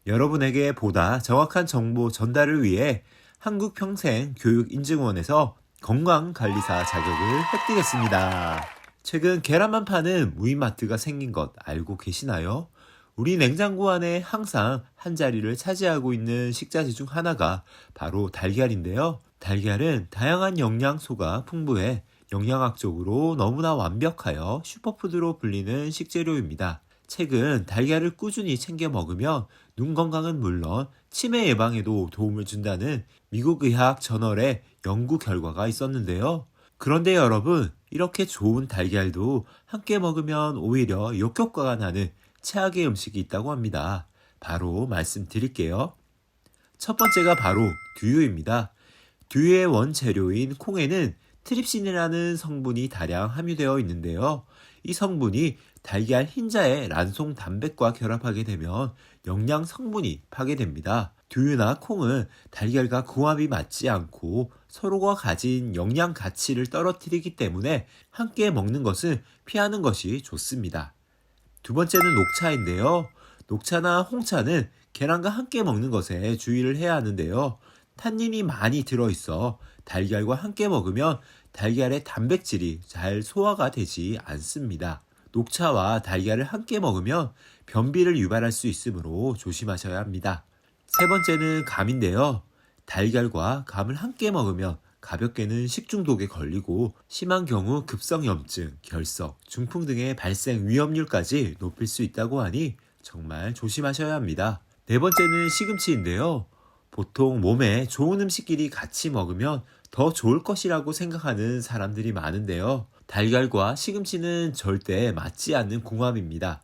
여러분에게 보다 정확한 정보 전달을 위해 한국평생교육인증원에서 건강관리사 자격을 획득했습니다. 최근 계란만 파는 무인마트가 생긴 것 알고 계시나요? 우리 냉장고 안에 항상 한 자리를 차지하고 있는 식자재 중 하나가 바로 달걀인데요. 달걀은 다양한 영양소가 풍부해 영양학적으로 너무나 완벽하여 슈퍼푸드로 불리는 식재료입니다. 최근 달걀을 꾸준히 챙겨 먹으면 눈 건강은 물론 치매 예방에도 도움을 준다는 미국 의학 저널의 연구 결과가 있었는데요. 그런데 여러분, 이렇게 좋은 달걀도 함께 먹으면 오히려 역효과가 나는 최악의 음식이 있다고 합니다. 바로 말씀드릴게요. 첫 번째가 바로 두유입니다. 두유의 원재료인 콩에는 트립신이라는 성분이 다량 함유되어 있는데요. 이 성분이 달걀 흰자의 란송 단백과 결합하게 되면 영양 성분이 파괴됩니다. 두유나 콩은 달걀과 궁합이 맞지 않고 서로가 가진 영양 가치를 떨어뜨리기 때문에 함께 먹는 것은 피하는 것이 좋습니다. 두 번째는 녹차인데요. 녹차나 홍차는 계란과 함께 먹는 것에 주의를 해야 하는데요. 탄닌이 많이 들어있어 달걀과 함께 먹으면 달걀의 단백질이 잘 소화가 되지 않습니다. 녹차와 달걀을 함께 먹으면 변비를 유발할 수 있으므로 조심하셔야 합니다. 세 번째는 감인데요. 달걀과 감을 함께 먹으면 가볍게는 식중독에 걸리고 심한 경우 급성염증, 결석, 중풍 등의 발생 위험률까지 높일 수 있다고 하니 정말 조심하셔야 합니다. 네 번째는 시금치인데요. 보통 몸에 좋은 음식끼리 같이 먹으면 더 좋을 것이라고 생각하는 사람들이 많은데요. 달걀과 시금치는 절대 맞지 않는 궁합입니다.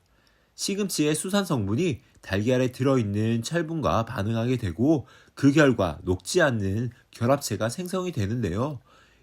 시금치의 수산 성분이 달걀에 들어있는 철분과 반응하게 되고 그 결과 녹지 않는 결합체가 생성이 되는데요.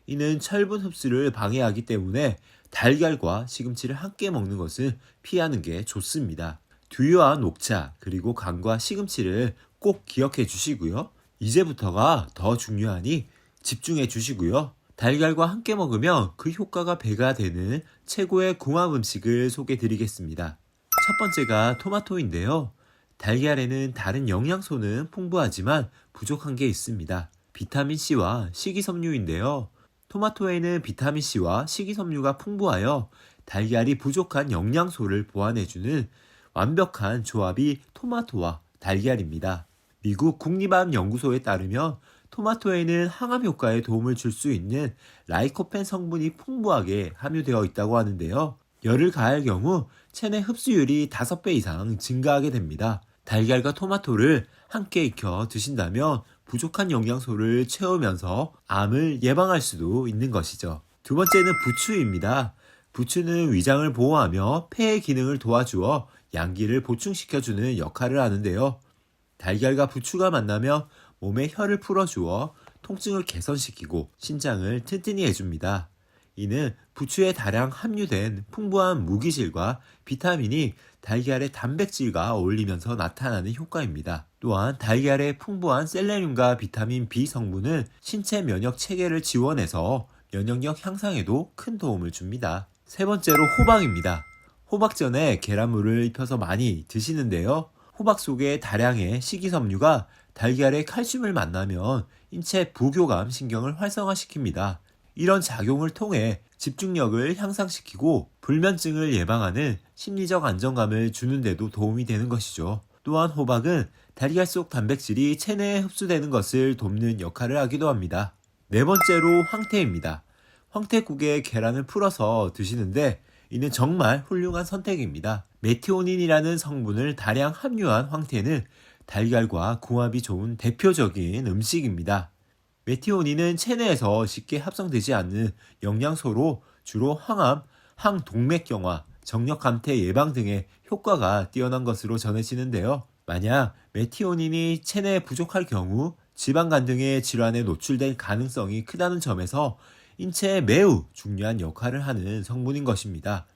이는 철분 흡수를 방해하기 때문에 달걀과 시금치를 함께 먹는 것은 피하는 게 좋습니다. 두유와 녹차 그리고 감과 시금치를 꼭 기억해 주시고요. 이제부터가 더 중요하니 집중해 주시고요. 달걀과 함께 먹으면 그 효과가 배가 되는 최고의 궁합 음식을 소개해 드리겠습니다. 첫 번째가 토마토인데요. 달걀에는 다른 영양소는 풍부하지만 부족한 게 있습니다. 비타민C와 식이섬유인데요. 토마토에는 비타민C와 식이섬유가 풍부하여 달걀이 부족한 영양소를 보완해주는 완벽한 조합이 토마토와 달걀입니다. 미국 국립암연구소에 따르면 토마토에는 항암 효과에 도움을 줄 수 있는 라이코펜 성분이 풍부하게 함유되어 있다고 하는데요. 열을 가할 경우 체내 흡수율이 5배 이상 증가하게 됩니다. 달걀과 토마토를 함께 익혀 드신다면 부족한 영양소를 채우면서 암을 예방할 수도 있는 것이죠. 두 번째는 부추입니다. 부추는 위장을 보호하며 폐의 기능을 도와주어 양기를 보충시켜주는 역할을 하는데요. 달걀과 부추가 만나며 몸의 혈을 풀어주어 통증을 개선시키고 신장을 튼튼히 해줍니다. 이는 부추에 다량 함유된 풍부한 무기질과 비타민이 달걀의 단백질과 어울리면서 나타나는 효과입니다. 또한 달걀의 풍부한 셀레늄과 비타민 B 성분은 신체 면역 체계를 지원해서 면역력 향상에도 큰 도움을 줍니다. 세 번째로 호박입니다. 호박전에 계란물을 입혀서 많이 드시는데요. 호박 속에 다량의 식이섬유가 달걀의 칼슘을 만나면 인체 부교감 신경을 활성화시킵니다. 이런 작용을 통해 집중력을 향상시키고 불면증을 예방하는 심리적 안정감을 주는 데도 도움이 되는 것이죠. 또한 호박은 달걀 속 단백질이 체내에 흡수되는 것을 돕는 역할을 하기도 합니다. 네 번째로 황태입니다. 황태국에 계란을 풀어서 드시는데 이는 정말 훌륭한 선택입니다. 메티오닌이라는 성분을 다량 함유한 황태는 달걀과 궁합이 좋은 대표적인 음식입니다. 메티오닌은 체내에서 쉽게 합성되지 않는 영양소로 주로 항암, 항동맥경화, 정력감퇴 예방 등의 효과가 뛰어난 것으로 전해지는데요. 만약 메티오닌이 체내에 부족할 경우 지방간 등의 질환에 노출될 가능성이 크다는 점에서 인체에 매우 중요한 역할을 하는 성분인 것입니다.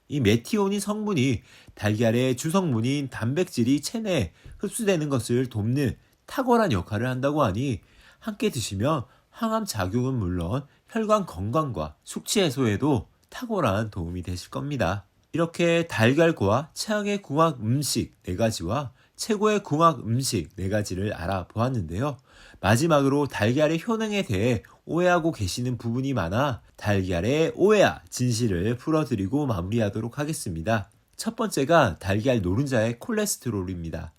이 메티오닌 성분이 달걀의 주성분인 단백질이 체내에 흡수되는 것을 돕는 탁월한 역할을 한다고 하니 함께 드시면 항암 작용은 물론 혈관 건강과 숙취 해소에도 탁월한 도움이 되실 겁니다. 이렇게 달걀과 최악의 궁합 음식 4가지와 최고의 궁합 음식 4가지를 알아보았는데요. 마지막으로 달걀의 효능에 대해 오해하고 계시는 부분이 많아 달걀의 오해와 진실을 풀어드리고 마무리하도록 하겠습니다. 첫 번째가 달걀 노른자의 콜레스테롤입니다.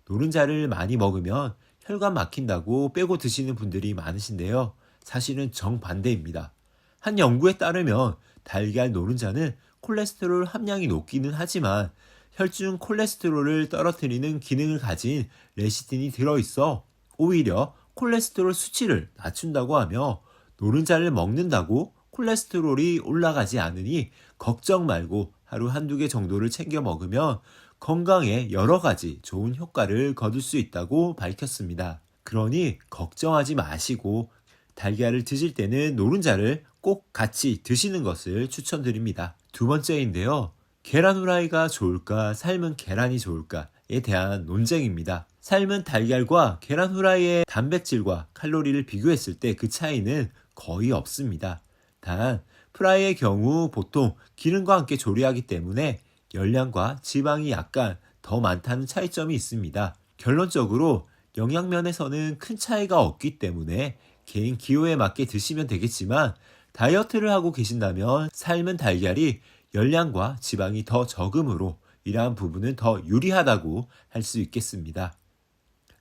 노른자를 많이 먹으면 혈관 막힌다고 빼고 드시는 분들이 많으신데요. 사실은 정반대입니다. 한 연구에 따르면 달걀 노른자는 콜레스테롤 함량이 높기는 하지만 혈중 콜레스테롤을 떨어뜨리는 기능을 가진 레시틴이 들어있어 오히려 콜레스테롤 수치를 낮춘다고 하며 노른자를 먹는다고 콜레스테롤이 올라가지 않으니 걱정 말고 하루 한두 개 정도를 챙겨 먹으면 건강에 여러 가지 좋은 효과를 거둘 수 있다고 밝혔습니다. 그러니 걱정하지 마시고 달걀을 드실 때는 노른자를 꼭 같이 드시는 것을 추천드립니다. 두 번째인데요. 계란 후라이가 좋을까, 삶은 계란이 좋을까에 대한 논쟁입니다. 삶은 달걀과 계란 후라이의 단백질과 칼로리를 비교했을 때 그 차이는 거의 없습니다. 단, 프라이의 경우 보통 기름과 함께 조리하기 때문에 열량과 지방이 약간 더 많다는 차이점이 있습니다. 결론적으로 영양면에서는 큰 차이가 없기 때문에 개인 기호에 맞게 드시면 되겠지만 다이어트를 하고 계신다면 삶은 달걀이 열량과 지방이 더 적으므로 이러한 부분은 더 유리하다고 할 수 있겠습니다.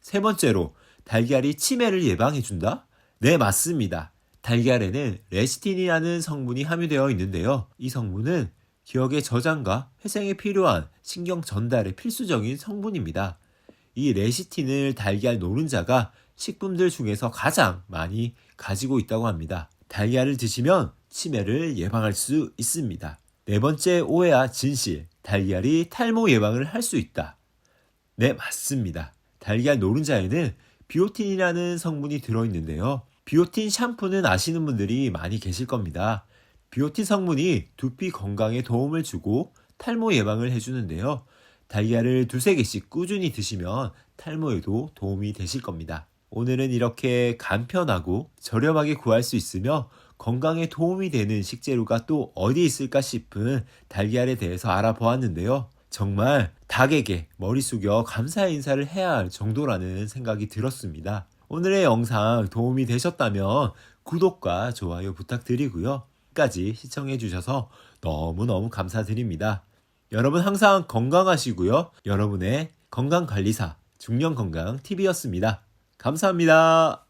세 번째로, 달걀이 치매를 예방해준다? 네, 맞습니다. 달걀에는 레시틴이라는 성분이 함유되어 있는데요. 이 성분은 기억의 저장과 회생에 필요한 신경 전달에 필수적인 성분입니다. 이 레시틴을 달걀 노른자가 식품들 중에서 가장 많이 가지고 있다고 합니다. 달걀을 드시면 치매를 예방할 수 있습니다. 네 번째 오해와 진실, 달걀이 탈모 예방을 할 수 있다. 네, 맞습니다. 달걀 노른자에는 비오틴이라는 성분이 들어있는데요. 비오틴 샴푸는 아시는 분들이 많이 계실 겁니다. 비오틴 성분이 두피 건강에 도움을 주고 탈모 예방을 해주는데요. 달걀을 2~3개씩 꾸준히 드시면 탈모에도 도움이 되실 겁니다. 오늘은 이렇게 간편하고 저렴하게 구할 수 있으며 건강에 도움이 되는 식재료가 또 어디 있을까 싶은 달걀에 대해서 알아보았는데요. 정말 닭에게 머리 숙여 감사의 인사를 해야 할 정도라는 생각이 들었습니다. 오늘의 영상 도움이 되셨다면 구독과 좋아요 부탁드리고요. 끝까지 시청해 주셔서 너무너무 감사드립니다. 여러분 항상 건강하시고요. 여러분의 건강관리사 중년건강TV였습니다. 감사합니다.